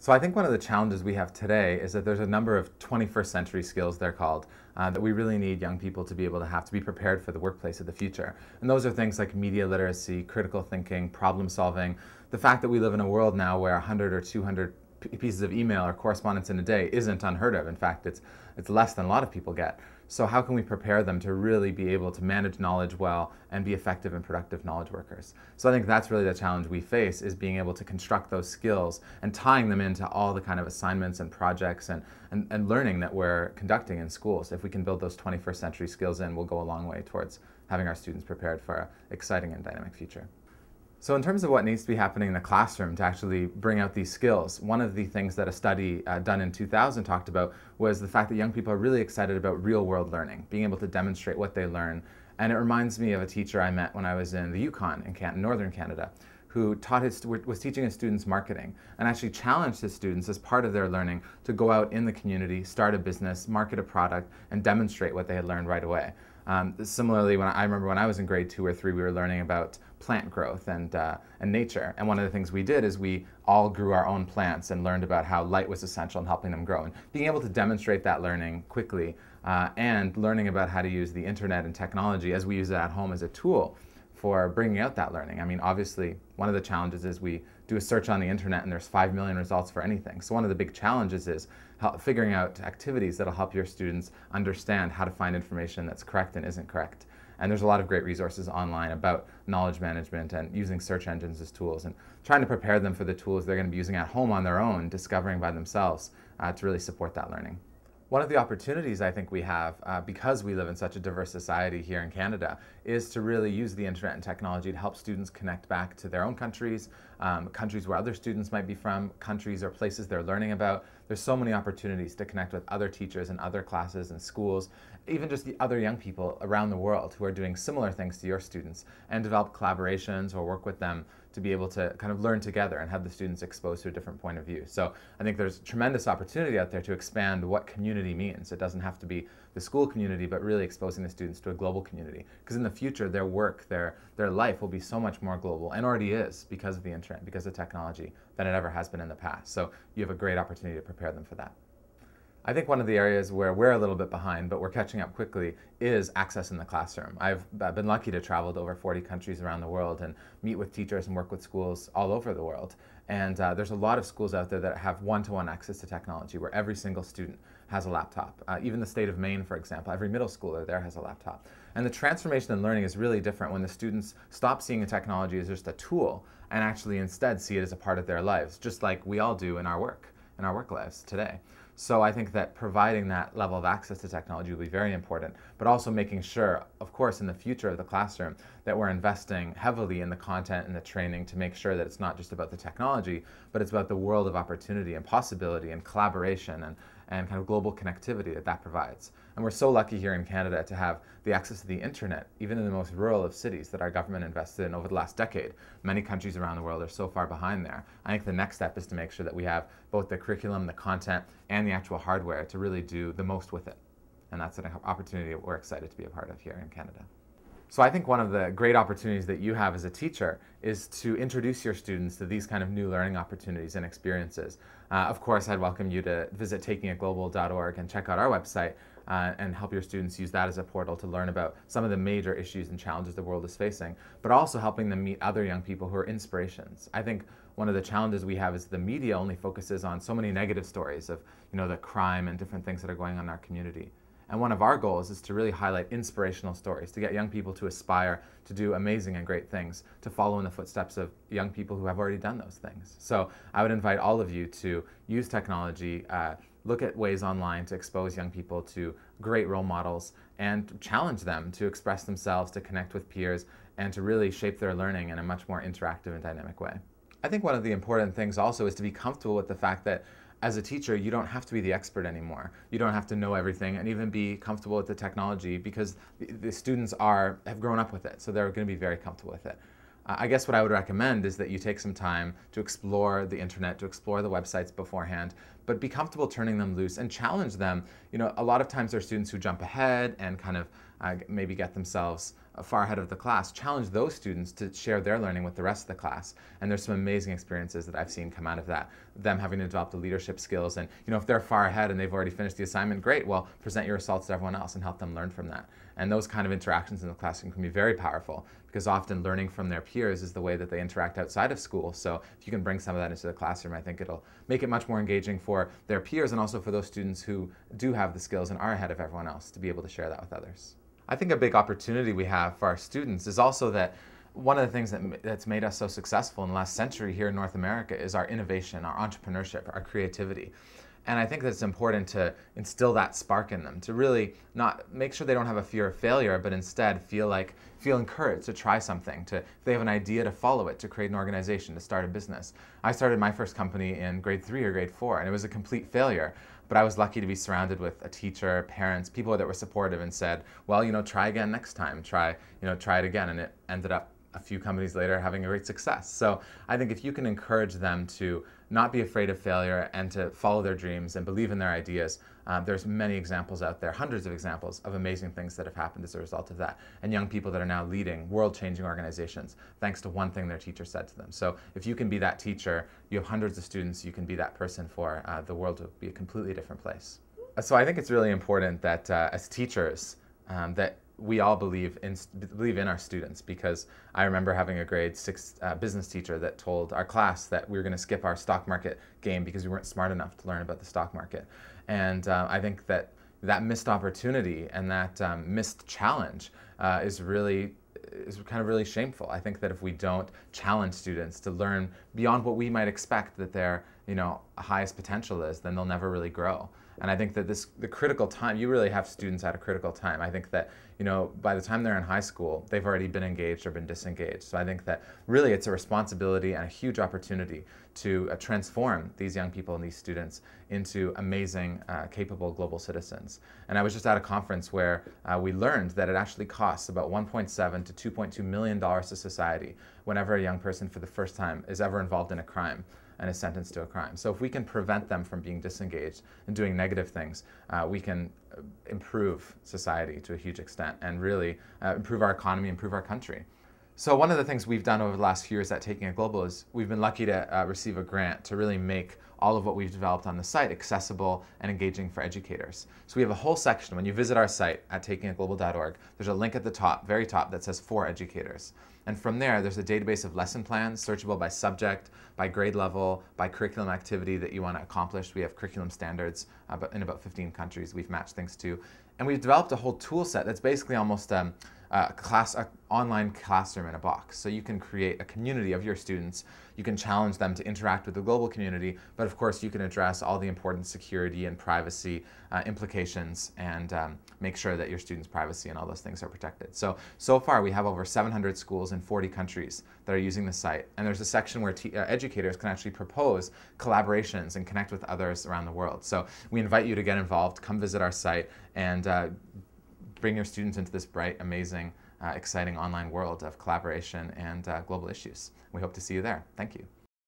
So I think one of the challenges we have today is that there's a number of 21st century skills, they're called, that we really need young people to be able to have to be prepared for the workplace of the future. And those are things like media literacy, critical thinking, problem solving. The fact that we live in a world now where 100 or 200 pieces of email or correspondence in a day isn't unheard of. In fact, it's less than a lot of people get. So how can we prepare them to really be able to manage knowledge well and be effective and productive knowledge workers? So I think that's really the challenge we face, is being able to construct those skills and tying them into all the kind of assignments and projects and learning that we're conducting in schools. If we can build those 21st century skills in, we'll go a long way towards having our students prepared for an exciting and dynamic future. So in terms of what needs to be happening in the classroom to actually bring out these skills, one of the things that a study done in 2000 talked about was the fact that young people are really excited about real-world learning, being able to demonstrate what they learn. And it reminds me of a teacher I met when I was in the Yukon in northern Canada, who was teaching his students marketing and actually challenged his students as part of their learning to go out in the community, start a business, market a product, and demonstrate what they had learned right away. Similarly, I remember when I was in grade 2 or 3, we were learning about plant growth and nature. And one of the things we did is we all grew our own plants and learned about how light was essential in helping them grow. And being able to demonstrate that learning quickly and learning about how to use the internet and technology as we use it at home as a tool for bringing out that learning. I mean, obviously, one of the challenges is we do a search on the internet and there's 5 million results for anything. So one of the big challenges is figuring out activities that'll help your students understand how to find information that's correct and isn't correct. And there's a lot of great resources online about knowledge management and using search engines as tools and trying to prepare them for the tools they're going to be using at home on their own, discovering by themselves to really support that learning. One of the opportunities I think we have, because we live in such a diverse society here in Canada, is to really use the internet and technology to help students connect back to their own countries, countries where other students might be from, countries or places they're learning about. There's so many opportunities to connect with other teachers and other classes and schools, even just the other young people around the world who are doing similar things to your students, and develop collaborations or work with them to be able to kind of learn together and have the students exposed to a different point of view. So I think there's tremendous opportunity out there to expand what community means. It doesn't have to be the school community, but really exposing the students to a global community. Because in the future, their work, their life will be so much more global, and already is because of the internet, because of technology, than it ever has been in the past. So you have a great opportunity to prepare them for that. I think one of the areas where we're a little bit behind, but we're catching up quickly, is access in the classroom. I've been lucky to travel to over 40 countries around the world and meet with teachers and work with schools all over the world. And there's a lot of schools out there that have one-to-one access to technology, where every single student has a laptop. Even the state of Maine, for example, every middle schooler there has a laptop. And the transformation in learning is really different when the students stop seeing the technology as just a tool and actually instead see it as a part of their lives, just like we all do in our work lives today. So I think that providing that level of access to technology will be very important, but also making sure, of course, in the future of the classroom, that we're investing heavily in the content and the training to make sure that it's not just about the technology, but it's about the world of opportunity and possibility and collaboration and kind of global connectivity that provides. And we're so lucky here in Canada to have the access to the internet, even in the most rural of cities, that our government invested in over the last decade. Many countries around the world are so far behind there. I think the next step is to make sure that we have both the curriculum, the content, and the actual hardware to really do the most with it. And that's an opportunity that we're excited to be a part of here in Canada. So I think one of the great opportunities that you have as a teacher is to introduce your students to these kind of new learning opportunities and experiences. Of course, I'd welcome you to visit takingitglobal.org and check out our website and help your students use that as a portal to learn about some of the major issues and challenges the world is facing, but also helping them meet other young people who are inspirations. I think one of the challenges we have is the media only focuses on so many negative stories of, the crime and different things that are going on in our community. And one of our goals is to really highlight inspirational stories, to get young people to aspire to do amazing and great things, to follow in the footsteps of young people who have already done those things. So I would invite all of you to use technology, look at ways online to expose young people to great role models and challenge them to express themselves, to connect with peers, and to really shape their learning in a much more interactive and dynamic way. I think one of the important things also is to be comfortable with the fact that as a teacher, you don't have to be the expert anymore. You don't have to know everything and even be comfortable with the technology, because the students have grown up with it, so they're going to be very comfortable with it. I guess what I would recommend is that you take some time to explore the internet, to explore the websites beforehand, but be comfortable turning them loose and challenge them. A lot of times there are students who jump ahead and kind of maybe get themselves far ahead of the class, challenge those students to share their learning with the rest of the class. And there's some amazing experiences that I've seen come out of that. Them having to develop the leadership skills, and if they're far ahead and they've already finished the assignment, great, well, present your results to everyone else and help them learn from that. And those kind of interactions in the classroom can be very powerful, because often learning from their peers is the way that they interact outside of school. So if you can bring some of that into the classroom, I think it'll make it much more engaging for their peers and also for those students who do have the skills and are ahead of everyone else to be able to share that with others. I think a big opportunity we have for our students is also that one of the things that's made us so successful in the last century here in North America is our innovation, our entrepreneurship, our creativity. And I think that it's important to instill that spark in them, to really not make sure they don't have a fear of failure, but instead feel encouraged to try something, if they have an idea, to follow it, to create an organization, to start a business. I started my first company in grade 3 or grade 4, and it was a complete failure. But I was lucky to be surrounded with a teacher, parents, people that were supportive and said, well, try again next time, try it again. And it ended up a few companies later having a great success. So I think if you can encourage them to not be afraid of failure and to follow their dreams and believe in their ideas, there's many examples out there, hundreds of examples of amazing things that have happened as a result of that. And young people that are now leading world-changing organizations thanks to one thing their teacher said to them. So if you can be that teacher, you have hundreds of students, you can be that person for the world to be a completely different place. So I think it's really important that as teachers, that we all believe in our students, because I remember having a grade 6 business teacher that told our class that we were going to skip our stock market game because we weren't smart enough to learn about the stock market. And I think that missed opportunity and that missed challenge is kind of really shameful. I think that if we don't challenge students to learn beyond what we might expect that their highest potential is, then they'll never really grow. And I think that the critical time, you really have students at a critical time. I think that by the time they're in high school, they've already been engaged or been disengaged. So I think that really it's a responsibility and a huge opportunity to transform these young people and these students into amazing, capable global citizens. And I was just at a conference where we learned that it actually costs about $1.7 to $2.2 million to society whenever a young person for the first time is ever involved in a crime and is sentenced to a crime. So if we can prevent them from being disengaged and doing negative things, we can improve society to a huge extent and really improve our economy, improve our country. So one of the things we've done over the last few years at Taking It Global is we've been lucky to receive a grant to really make all of what we've developed on the site accessible and engaging for educators. So we have a whole section. When you visit our site at takingitglobal.org, there's a link at the top, very top, that says For Educators. And from there, there's a database of lesson plans, searchable by subject, by grade level, by curriculum activity that you want to accomplish. We have curriculum standards in about 15 countries we've matched things to. And we've developed a whole tool set that's basically almost an online classroom in a box. So you can create a community of your students. You can challenge them to interact with the global community, but of course you can address all the important security and privacy implications and make sure that your students' privacy and all those things are protected. So far we have over 700 schools in 40 countries that are using the site, and there's a section where educators can actually propose collaborations and connect with others around the world. So we invite you to get involved, come visit our site, and bring your students into this bright, amazing, exciting online world of collaboration and global issues. We hope to see you there. Thank you.